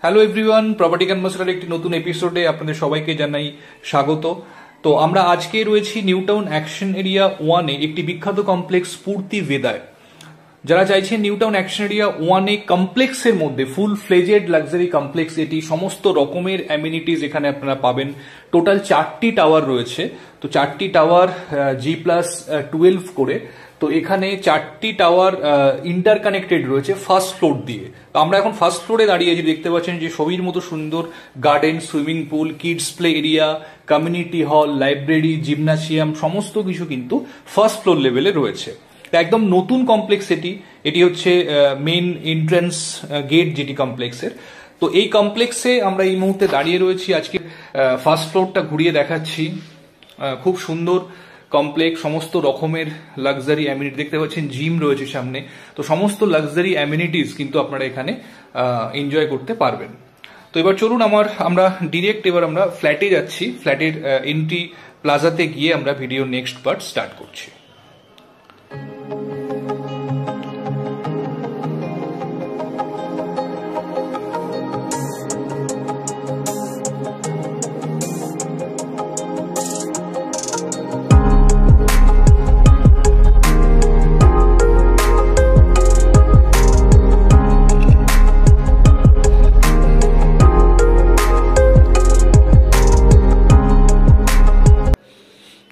Hello everyone, property ক্যানভাসের একটি নতুন এপিসোডে আপনাদের সবাইকে জানাই স্বাগত। তো আমরা আজকে রয়েছি নিউ টাউন অ্যাকশন এরিয়া 1-এ একটি বিখ্যাত কমপ্লেক্স পূর্তি বেদায়। যারা চাইছেন নিউ টাউন অ্যাকশন এরিয়া 1-এ কমপ্লেক্সের মধ্যে ফুল ফ্লেজেড লাক্সারি কমপ্লেক্স, এটি সমস্ত রকমের অ্যামিনিটিস এখানে আপনারা পাবেন। টোটাল 4টি টাওয়ার রয়েছে, তো 4টি টাওয়ার G+12 করে। তো এখানে 4টি টাওয়ার ইন্টারকানেক্টেড রয়েছে ফার্স্ট ফ্লোর দিয়ে। তো আমরা এখন ফার্স্ট ফ্লোরে দাঁড়িয়েছি, দেখতে পাচ্ছেন যে ছবির মতো সুন্দর garden, swimming pool, kids play area, community hall, library, gymnasium সমস্ত কিছু কিন্তু ফার্স্ট ফ্লোর লেভেলে রয়েছে। একদম নতুন কমপ্লেক্স এটি হচ্ছে মেইন এন্ট্রান্স গেট যেটি কমপ্লেক্সের। তো এই কমপ্লেক্সে আমরা এই মুহূর্তে দাঁড়িয়ে রয়েছি। আজকে ফার্স্ট ফ্লোরটা ঘুরিয়ে দেখাচ্ছি। খুব সুন্দর কমপ্লেক্স, সমস্ত রকমের লাক্সারি অ্যামিনিটি দেখতে পাচ্ছেন, জিম রয়েছে সামনে। তো সমস্ত লাক্সারি অ্যামিনিটিস কিন্তু আপনারা এখানে এনজয় করতে পারবেন। তো এবার চলুন আমরা ডিরেক্ট আমরা ফ্ল্যাটে যাচ্ছি। ফ্ল্যাটের এন্ট্রি প্লাজাতে গিয়ে আমরা ভিডিও নেক্সট পার্ট স্টার্ট করছি।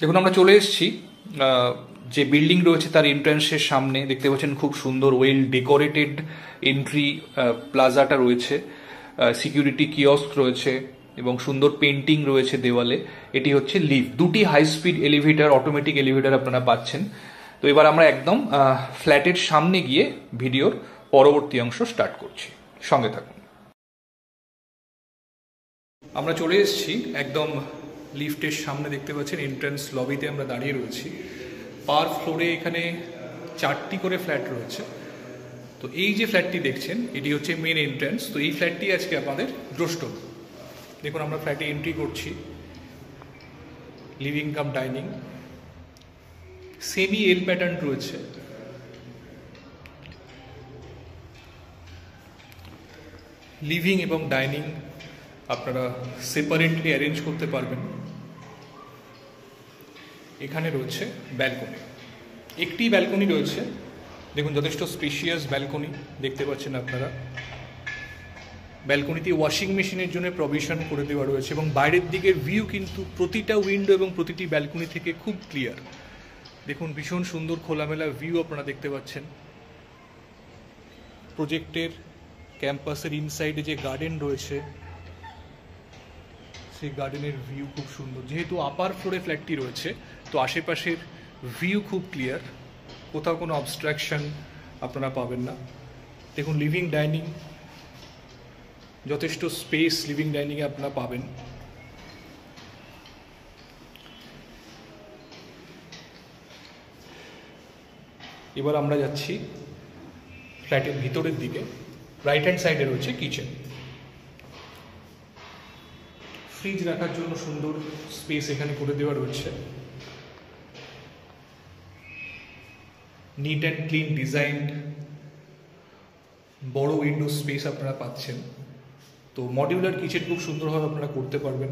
দেখুন, আমরা চলে এসেছি যে বিল্ডিং রয়েছে তার এন্ট্রান্সের সামনে। দেখতে পাচ্ছেন খুব সুন্দর ওয়েল ডেকোরেটেড এন্ট্রি প্লাজাটা রয়েছে, সিকিউরিটি কিয়স্ক রয়েছে এবং সুন্দর পেন্টিং রয়েছে দেওয়ালে। এটি হচ্ছে লিফট, 2টি high speed elevator, automatic elevator আপনারা পাচ্ছেন। তো এবার আমরা একদম ফ্ল্যাটের সামনে গিয়ে ভিডিওর পরবর্তী অংশ স্টার্ট করছি, সঙ্গে থাকুন। আমরা চলে এসেছি একদম লিফটের সামনে, দেখতে পাচ্ছেন এন্ট্রান্স লবিতে আমরা দাঁড়িয়ে রয়েছি। পার ফ্লোরে এখানে 4টি করে ফ্ল্যাট রয়েছে। তো এই যে ফ্ল্যাটটি দেখছেন এটি হচ্ছে মেন এন্ট্রান্স। তো এই ফ্ল্যাটটি আজকে আপনাদের দ্রষ্টব্য। দেখুন, আমরা ফ্ল্যাটে এন্ট্রি করছি। লিভিং কাম ডাইনিং, সেমি এল প্যাটার্ন রয়েছে। লিভিং এবং ডাইনিং আপনারা সেপারেটলি অ্যারেঞ্জ করতে পারবেন। এখানে রয়েছে ব্যালকনি, একটি ব্যালকনি রয়েছে। দেখুন, যথেষ্ট স্পেশিয়াস ব্যালকনি দেখতে পাচ্ছেন আপনারা। ব্যালকনিতে ওয়াশিং মেশিনের জন্য প্রভিশন করে দেওয়া রয়েছে এবং বাইরের দিকের ভিউ কিন্তু প্রতিটা উইন্ডো এবং প্রতিটি ব্যালকনি থেকে খুব ক্লিয়ার। দেখুন, ভীষণ সুন্দর খোলামেলা ভিউ আপনারা দেখতে পাচ্ছেন। প্রজেক্টের ক্যাম্পাসের ইনসাইডে যে গার্ডেন রয়েছে সেই গার্ডেনের ভিউ খুব সুন্দর। যেহেতু আপার ফ্লোরে ফ্ল্যাটটি রয়েছে, তো আশেপাশের ভিউ খুব ক্লিয়ার, কোথাও কোনো অবস্ট্রাকশন আপনারা পাবেন না। দেখুন, লিভিং ডাইনিং, যথেষ্ট স্পেস লিভিং ডাইনিংয়ে আপনারা পাবেন। এবার আমরা যাচ্ছি ফ্ল্যাটের ভিতরের দিকে। রাইট হ্যান্ড সাইডে রয়েছে কিচেন, ফ্রিজ রাখার জন্য সুন্দর স্পেস এখানে করে দেওয়া রয়েছে। নিট অ্যান্ড ক্লিন ডিজাইন, বড় উইন্ডো স্পেস আপনারা পাচ্ছেন। তো মডিউলার কিচেন খুব সুন্দরভাবে আপনারা করতে পারবেন।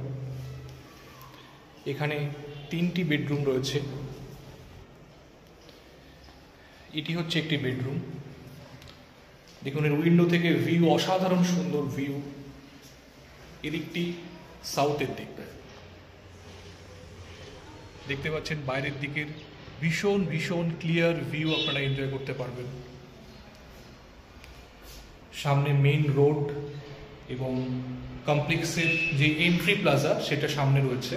এখানে 3টি বেডরুম রয়েছে। এটি হচ্ছে একটি বেডরুম। দেখুন, এর উইন্ডো থেকে ভিউ অসাধারণ সুন্দর ভিউ। এদিকটি সাউথের দিক, দেখতে পাচ্ছেন বাইরের দিকের ভীষণ ভীষণ ক্লিয়ার ভিউ আপনারা এনজয় করতে পারবেন। সামনে মেইন রোড এবং কমপ্লেক্সের যে এন্ট্রি প্লাজা সেটা সামনে রয়েছে।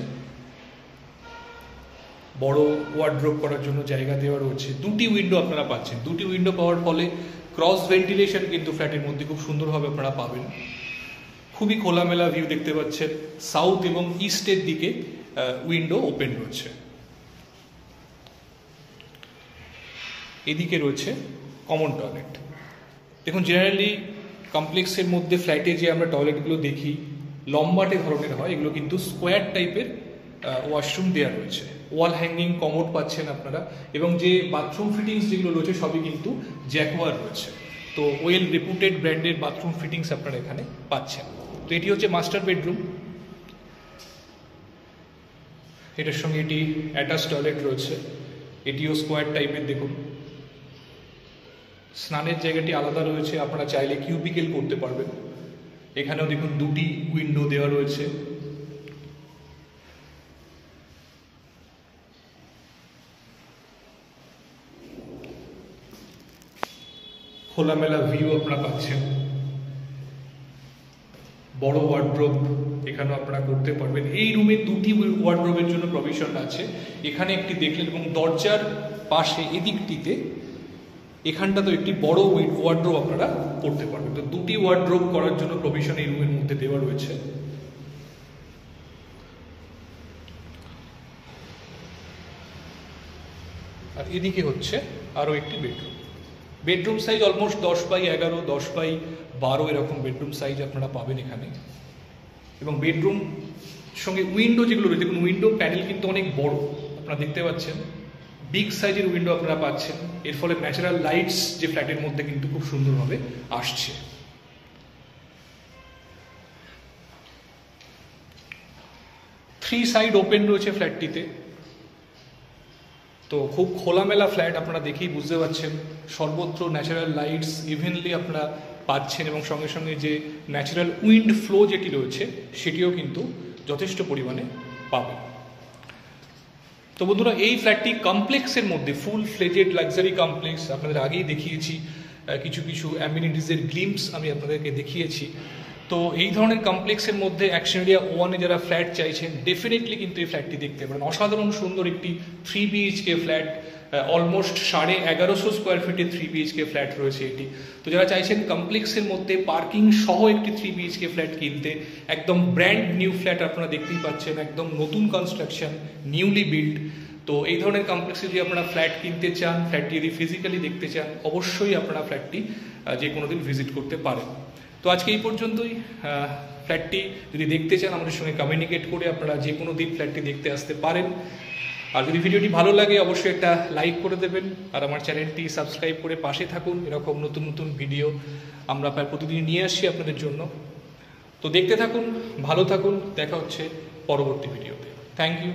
বড় ওয়ার্ড্রোব করার জন্য জায়গা দেওয়া রয়েছে। 2টি উইন্ডো আপনারা পাচ্ছেন। 2টি উইন্ডো পাওয়ার ফলে ক্রস ভেন্টিলেশন কিন্তু ফ্ল্যাটের মধ্যে খুব সুন্দরভাবে আপনারা পাবেন। খুবই খোলামেলা ভিউ দেখতে পাচ্ছেন। সাউথ এবং ইস্টের দিকে উইন্ডো ওপেন রয়েছে। এদিকে রয়েছে কমন টয়লেট। দেখুন, জেনারেলি কমপ্লেক্সের মধ্যে ফ্ল্যাটে যে আমরা টয়লেটগুলো দেখি লম্বাটে ধরনের হয়, এগুলো কিন্তু স্কোয়ার টাইপের ওয়াশরুম দেওয়া রয়েছে। ওয়াল হ্যাঙ্গিং কমোড পাচ্ছেন আপনারা এবং যে বাথরুম ফিটিংস যেগুলো রয়েছে সবই কিন্তু জ্যাকোয়ার রয়েছে। তো তো ওয়েল রেপুটেড ব্র্যান্ডের বাথরুম ফিটিংস আপনারা এখানে পাচ্ছেন। তো এটি হচ্ছে মাস্টার বেডরুম, এটার সঙ্গে এটি অ্যাটাচ টয়লেট রয়েছে, এটিও স্কোয়ার টাইপের। দেখুন স্নানের জায়গাটি আলাদা রয়েছে, আপনারা চাইলে কিউবিকেল করতে পারবেন। এখানেও দেখুন দুটি উইন্ডো দেওয়া রয়েছে। খোলামেলা ভিউ আপনারা পাচ্ছেন। বড় ওয়ার্ড্রোব এখানেও আপনারা করতে পারবেন। এই রুমে দুটি ওয়ার্ড্রোবের জন্য প্রভিশন আছে, এখানে একটি দেখলেন এবং দরজার পাশে এদিকটিতে এখানটাতেও একটি বড় ওয়ার্ড্রোব আপনারা করতে পারবেন। তো দুটি ওয়ার্ড্রোব করার জন্য প্রভিশন এই রুমের মধ্যে দেওয়া রয়েছে। আর এদিকে হচ্ছে আরও একটি bedroom. Bedroom size almost 10x11, 10x12 এরকম বেডরুম সাইজ আপনারা পাবেন এখানে। এবং বেডরুম সঙ্গে উইন্ডো যেগুলো রয়েছে, দেখুন উইন্ডো প্যানেল কিন্তু অনেক বড়, আপনারা দেখতে পাচ্ছেন বিগ সাইজের উইন্ডো আপনারা পাচ্ছেন। এর ফলে ন্যাচারাল লাইটস যে ফ্ল্যাটের মধ্যে কিন্তু খুব সুন্দরভাবে আসছে। থ্রি সাইড ওপেন রয়েছে ফ্ল্যাটটিতে। তো খুব খোলামেলা ফ্ল্যাট, আপনারা দেখেই বুঝতে পারছেন। সর্বত্র ন্যাচারাল লাইটস ইভেনলি আপনারা পাচ্ছেন এবং সঙ্গে সঙ্গে যে ন্যাচারাল উইন্ড ফ্লো যেটি রয়েছে সেটিও কিন্তু যথেষ্ট পরিমাণে পাবেন। তো বন্ধুরা, এই ফ্ল্যাটটি কমপ্লেক্সের মধ্যে ফুল ফ্লেজেড লাক্সারি কমপ্লেক্স, আপনাদের আগেই দেখিয়েছি কিছু কিছু অ্যামিনিটিসের গ্লিম্পস আমি আপনাদেরকে দেখিয়েছি। তো এই ধরনের কমপ্লেক্সের মধ্যে অ্যাকশন এরিয়া 1-এ যারা ফ্ল্যাট চাইছেন ডেফিনেটলি কিন্তু এই ফ্ল্যাটটি দেখতে পারেন। অসাধারণ সুন্দর একটি 3 BHK ফ্ল্যাট, অলমোস্ট 1150 স্কোয়ার ফিটের 3 BHK ফ্ল্যাট রয়েছে এটি। তো যারা চাইছেন কমপ্লেক্সের মধ্যে পার্কিং সহ একটি 3 BHK ফ্ল্যাট কিনতে, একদম ব্র্যান্ড নিউ ফ্ল্যাট আপনারা দেখতেই পাচ্ছেন, একদম নতুন কনস্ট্রাকশন, নিউলি বিল্ড। তো এই ধরনের কমপ্লেক্সে যদি আপনারা ফ্ল্যাট কিনতে চান, ফ্ল্যাটটি যদি ফিজিক্যালি দেখতে চান, অবশ্যই আপনারা ফ্ল্যাটটি যে কোনো দিন ভিজিট করতে পারেন। তো আজকে এই পর্যন্তই। ফ্ল্যাটটি যদি দেখতে চান আমাদের সঙ্গে কমিউনিকেট করে আপনারা যে কোনো দিন ফ্ল্যাটটি দেখতে আসতে পারেন। আর যদি ভিডিওটি ভালো লাগে অবশ্যই একটা লাইক করে দেবেন, আর আমার চ্যানেলটি সাবস্ক্রাইব করে পাশে থাকুন। এরকম নতুন নতুন ভিডিও আমরা প্রায় প্রতিদিন নিয়ে আসছি আপনাদের জন্য। তো দেখতে থাকুন, ভালো থাকুন, দেখা হচ্ছে পরবর্তী ভিডিওতে। Thank you,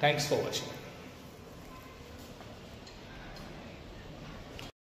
thanks for watching.